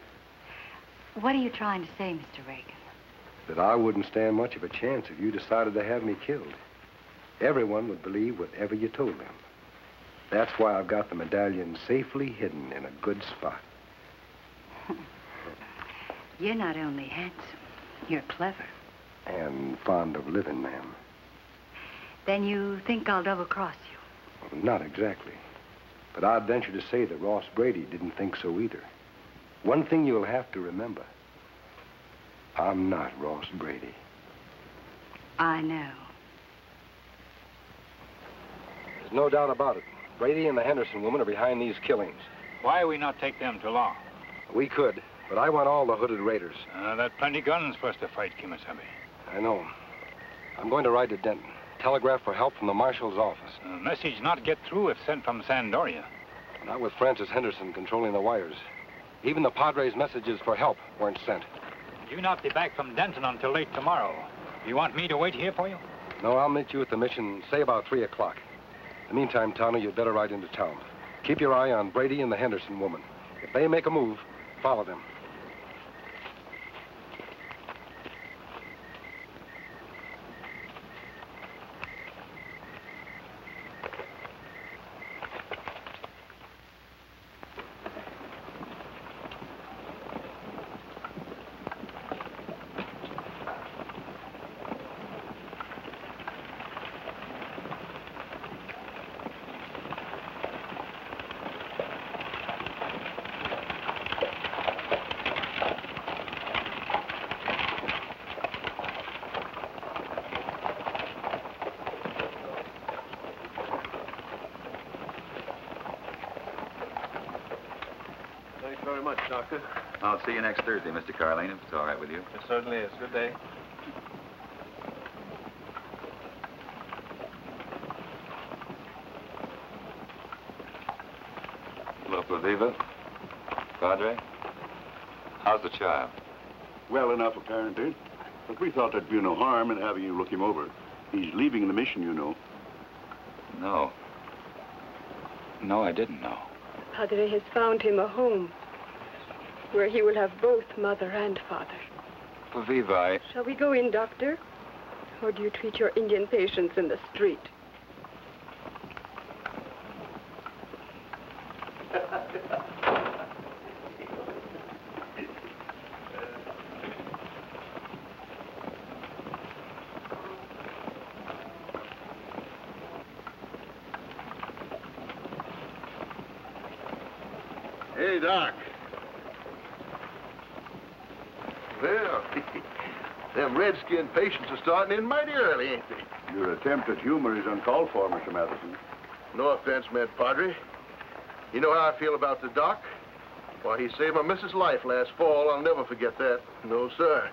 What are you trying to say, Mr. Reagan? That I wouldn't stand much of a chance if you decided to have me killed. Everyone would believe whatever you told them. That's why I've got the medallion safely hidden in a good spot. You're not only handsome, you're clever. And fond of living, ma'am. Then you think I'll double-cross you? Well, not exactly. But I'd venture to say that Ross Brady didn't think so either. One thing you'll have to remember. I'm not Ross Brady. I know. There's no doubt about it. Brady and the Henderson woman are behind these killings. Why we not take them to law? We could, but I want all the hooded raiders. That plenty guns for us to fight, Kimasabi. I know. I'm going to ride to Denton. Telegraph for help from the marshal's office. A message not get through if sent from Sandoria. Not with Francis Henderson controlling the wires. Even the Padre's messages for help weren't sent. You not be back from Denton until late tomorrow. You want me to wait here for you? No, I'll meet you at the mission, say about 3 o'clock. In the meantime, Tonto, you'd better ride into town. Keep your eye on Brady and the Henderson woman. If they make a move, follow them. Very much, Doctor. I'll see you next Thursday, Mr. Carlane, if it's all right with you. It certainly is. Good day. Local Viva. Padre, how's the child? Well enough, apparently. But we thought there'd be no harm in having you look him over. He's leaving the mission, you know. No. No, I didn't know. Padre has found him a home where he will have both mother and father. Well, Viva, Shall we go in, Doctor? Or do you treat your Indian patients in the street? Hey, Doc. Well, them redskin patients are starting in mighty early, ain't they? Your attempt at humor is uncalled for, Mr. Matheson. No offense meant, Padre. You know how I feel about the doc? Why, he saved my missus' life last fall. I'll never forget that. No, sir.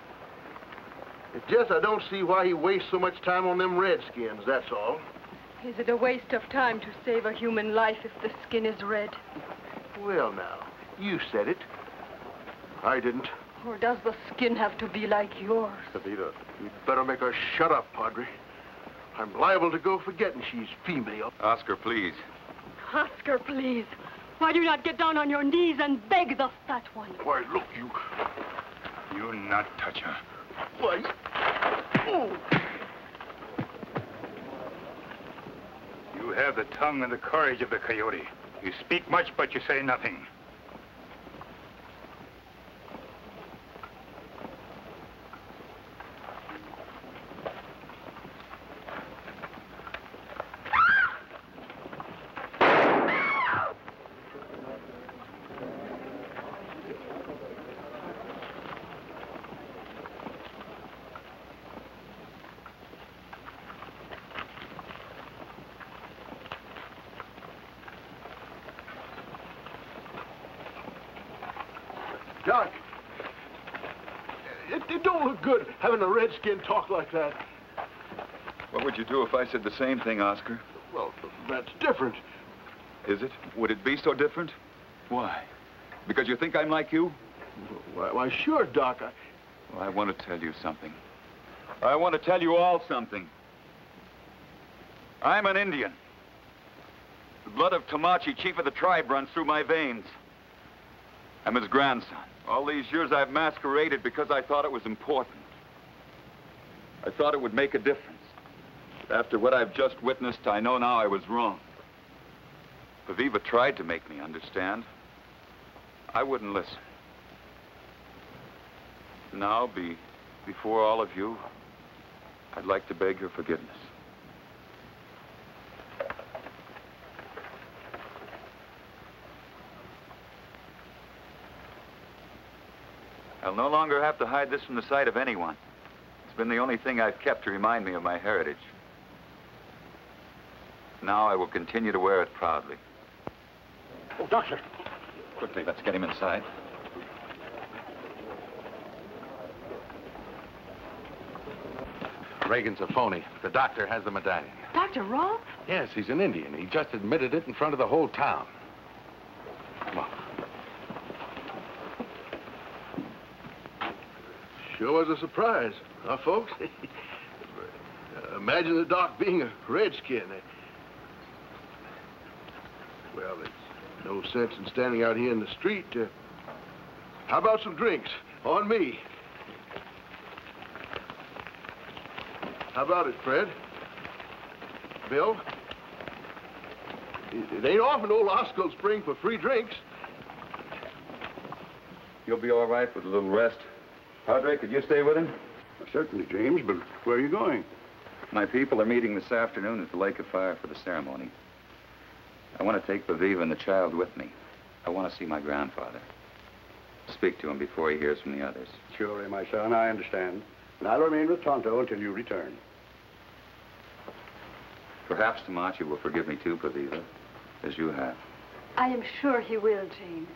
It's just I don't see why he wastes so much time on them redskins, that's all. Is it a waste of time to save a human life if the skin is red? Well, now, you said it. I didn't. Or does the skin have to be like yours? You'd better make her shut up, Padre. I'm liable to go forgetting she's female. Oscar, please. Oscar, please. Why do you not get down on your knees and beg the fat one? Why, look, you... You not touch her. Why... Oh. You have the tongue and the courage of the coyote. You speak much, but you say nothing. Doc, it don't look good having a redskin talk like that. What would you do if I said the same thing, Oscar? Well, that's different. Is it? Would it be so different? Why? Because you think I'm like you? Why, sure, Doc. Well, I want to tell you something. I want to tell you all something. I'm an Indian. The blood of Tomachi, chief of the tribe, runs through my veins. I'm his grandson. All these years I've masqueraded because I thought it was important. I thought it would make a difference. But after what I've just witnessed, I know now I was wrong. Paviva tried to make me understand. I wouldn't listen. Now, before all of you, I'd like to beg your forgiveness. I'll no longer have to hide this from the sight of anyone. It's been the only thing I've kept to remind me of my heritage. Now I will continue to wear it proudly. Oh, Doctor. Quickly, let's get him inside. Reagan's a phony. The doctor has the medallion. Dr. Rolfe? Yes, he's an Indian. He just admitted it in front of the whole town. Come on. Sure was a surprise, huh, folks? Imagine the doc being a redskin. Well, there's no sense in standing out here in the street. How about some drinks? On me. How about it, Fred? Bill? It ain't often old Osco's spring for free drinks. You'll be all right with a little rest. Padre, could you stay with him? Certainly, James, but where are you going? My people are meeting this afternoon at the Lake of Fire for the ceremony. I want to take Paviva and the child with me. I want to see my grandfather. Speak to him before he hears from the others. Surely, my son, I understand. And I'll remain with Tonto until you return. Perhaps Tamachi will forgive me too, Paviva, as you have. I am sure he will, James.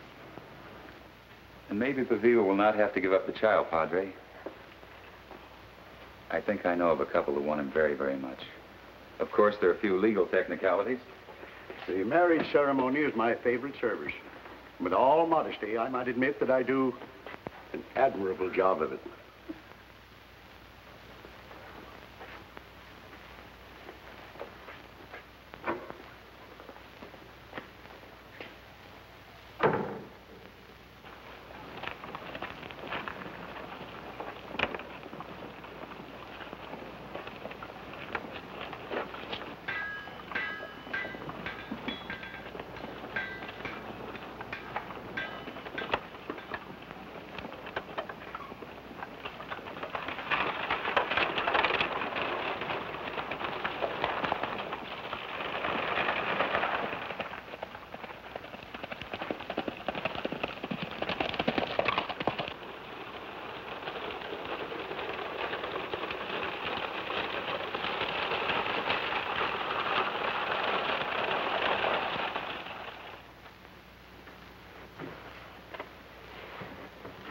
And maybe Paviva will not have to give up the child, Padre. I think I know of a couple who want him very, very much. Of course, there are a few legal technicalities. The marriage ceremony is my favorite service. With all modesty, I might admit that I do an admirable job of it.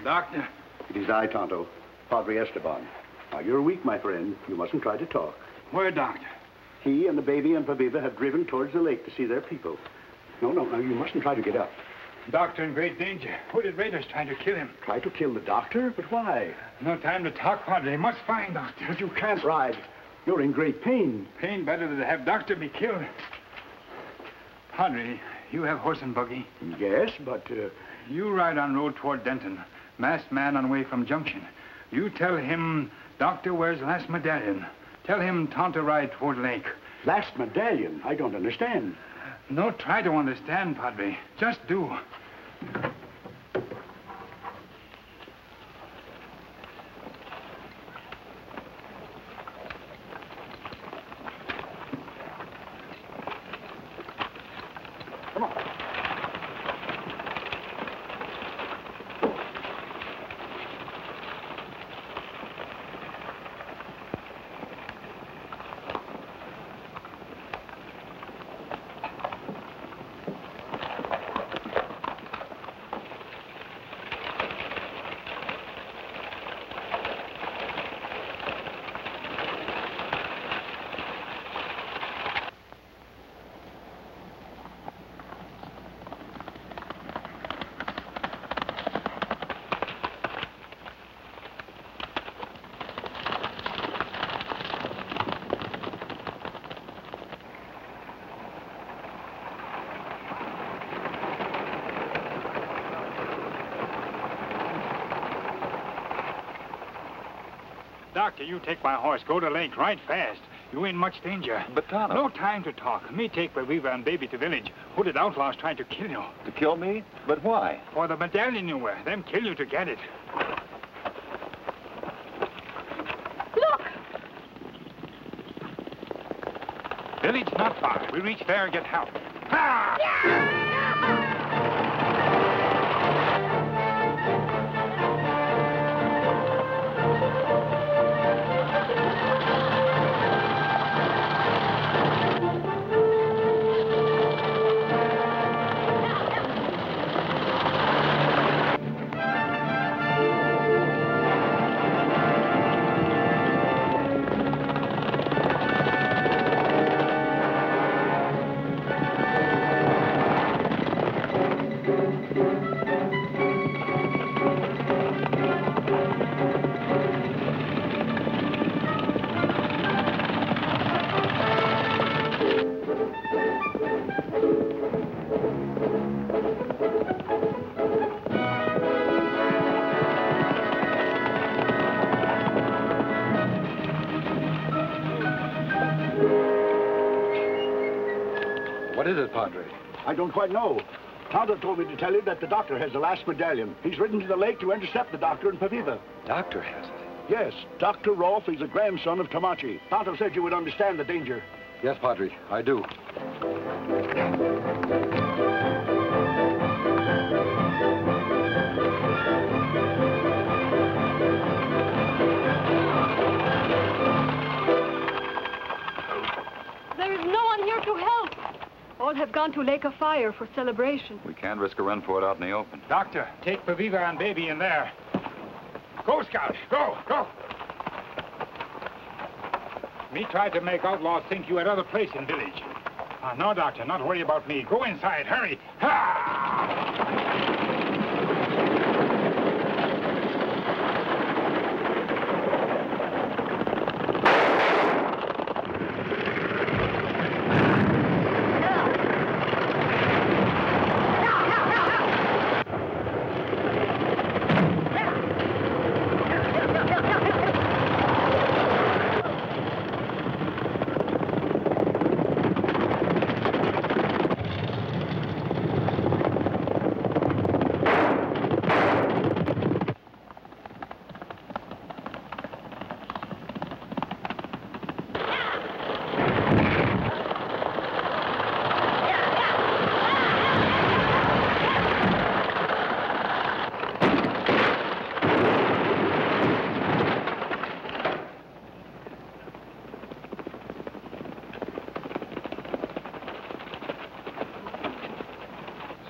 Doctor? It is I, Tonto, Padre Esteban. Now, you're weak, my friend. You mustn't try to talk. Where, Doctor? He and the baby and Paviva have driven towards the lake to see their people. No, you mustn't try to get up. Doctor in great danger. Hooded raiders trying to kill him. Try to kill the doctor? But why? No time to talk, Padre. Must find Doctor. But you can't ride. You're in great pain. Pain better than to have Doctor be killed. Padre, you have horse and buggy? Yes, but... You ride on road toward Denton. Masked man on way from Junction. You tell him Doctor wears last medallion. Tell him Tonto ride toward lake. Last medallion? I don't understand. No, try to understand, Padre. Just do. Doctor, you take my horse. Go to lake right fast. You ain't much danger. But, Tonto... No time to talk. Me take Weaver and baby to village. Hooded outlaws trying to kill you. To kill me? But why? For the medallion you wear. Them kill you to get it. Look! Village not far. We reach there and get help. Ha! What is it, Padre? I don't quite know. Tonto told me to tell you that the doctor has the last medallion. He's ridden to the lake to intercept the doctor and Paviva. Doctor has it? Yes, Dr. Rolfe is a grandson of Tamachi. Tonto said you would understand the danger. Yes, Padre, I do. There is no one here to help. All have gone to Lake of Fire for celebration. We can't risk a run for it out in the open. Doctor, take Paviva and baby in there. Go, Scout. Go, go. Me tried to make outlaws think you had other place in village. No, Doctor, not worry about me. Go inside, hurry. Ha!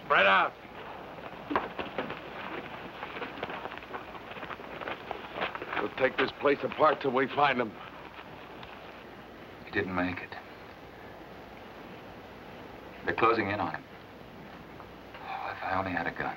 Spread out. We'll take this place apart till we find them. He didn't make it. They're closing in on him. Oh, if I only had a gun.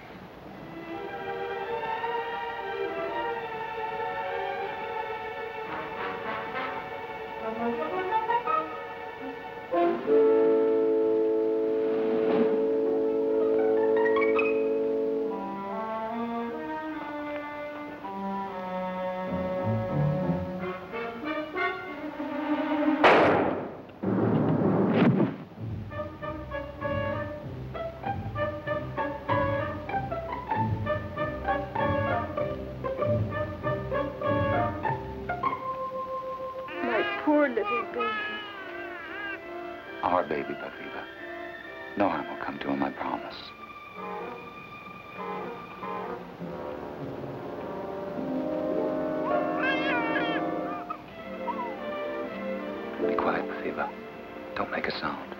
Poor little baby. Our baby, Paviva. No harm will come to him, I promise. Be quiet, Paviva. Don't make a sound.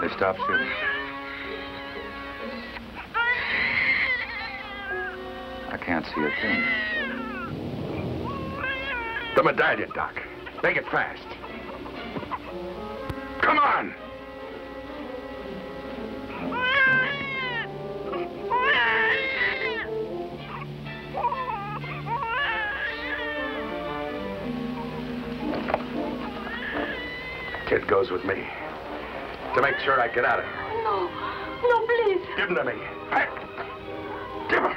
They stopped shooting. I can't see a thing. The medallion, Doc. Make it fast. Come on! Kid goes with me. To make sure I get out of here. No. No, please. Give him to me. Hey. Give him.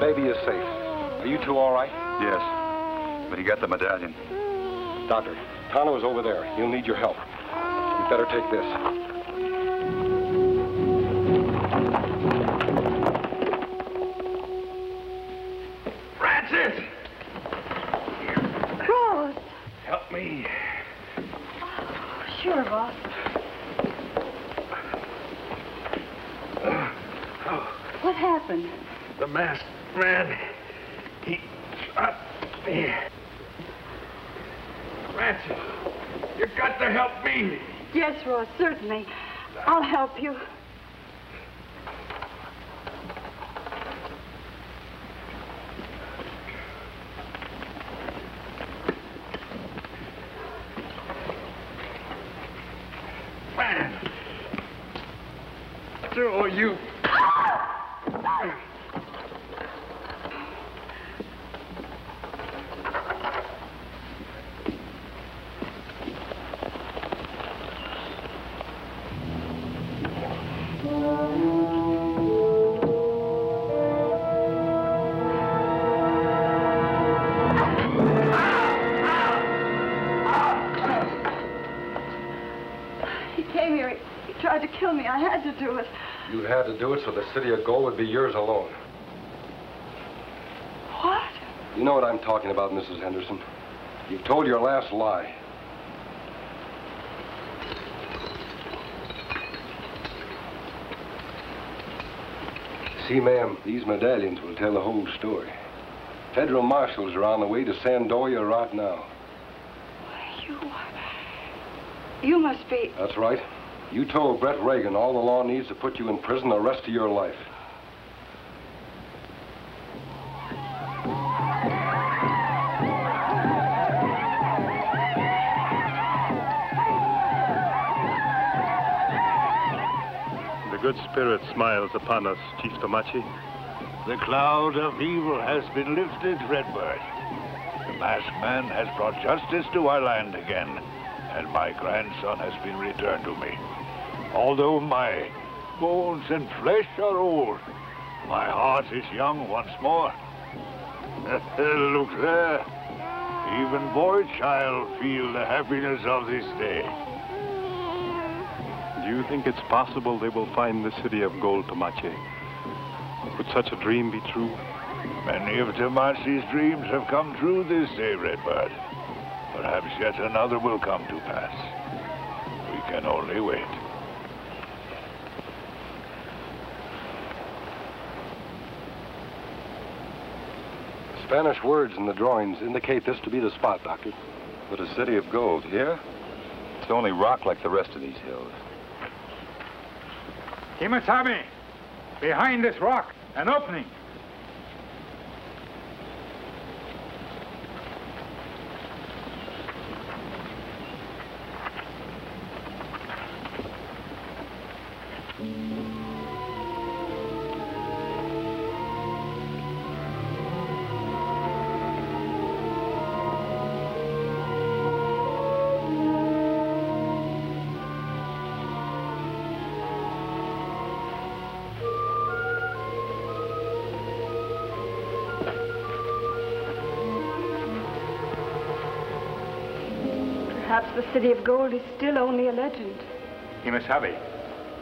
Baby is safe. Are you two all right? Yes. But he got the medallion. Doctor, Tonto's over there. He'll need your help. You better take this. Francis! Rose! Help me. Oh, sure, boss. What happened? The masked man, he shot me. Francis, you've got to help me. Yes, Ross, certainly. I'll help you. Man. Oh, you. He came here. He tried to kill me. I had to do it. You had to do it so the city of gold would be yours alone. What? You know what I'm talking about, Mrs. Henderson. You've told your last lie. See, ma'am, these medallions will tell the whole story. Federal marshals are on the way to Sandoya right now. You must be... That's right. You told Brett Reagan all the law needs to put you in prison the rest of your life. The good spirit smiles upon us, Chief Tomachi. The cloud of evil has been lifted, Redbird. The masked man has brought justice to our land again, and my grandson has been returned to me. Although my bones and flesh are old, my heart is young once more. Look there. Even boy child feel the happiness of this day. Do you think it's possible they will find the city of gold, Tomachi? Could such a dream be true? Many of Tomachi's dreams have come true this day, Redbird. Perhaps yet another will come to pass. We can only wait. Spanish words in the drawings indicate this to be the spot, Doctor. But a city of gold, here? It's only rock like the rest of these hills. Kimasabi, behind this rock, an opening. Perhaps the City of Gold is still only a legend. Himasabi.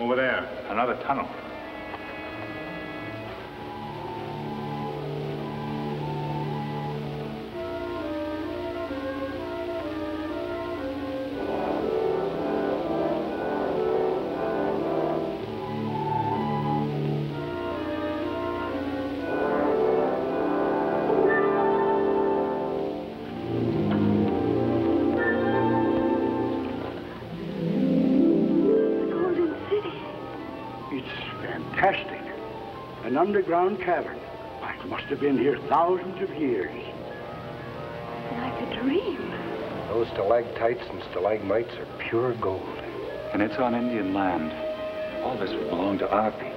Over there, another tunnel. An underground cavern. It must have been here thousands of years. Like a dream. Those stalactites and stalagmites are pure gold. And it's on Indian land. All this would belong to our people.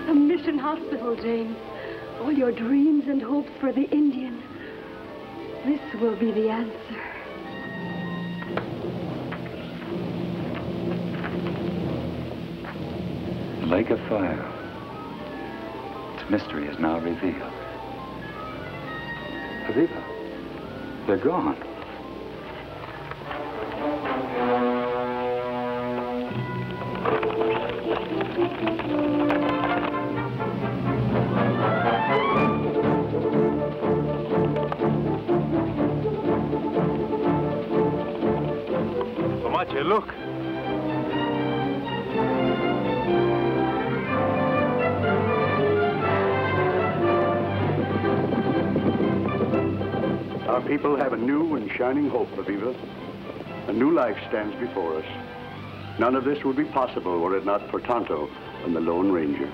A mission hospital, James. All your dreams and hopes for the Indian. This will be the answer. Lake of Fire. Its mystery is now revealed. Aviva, they're gone. Tomache, look. Our people have a new and shining hope, Aviva. A new life stands before us. None of this would be possible were it not for Tonto and the Lone Ranger.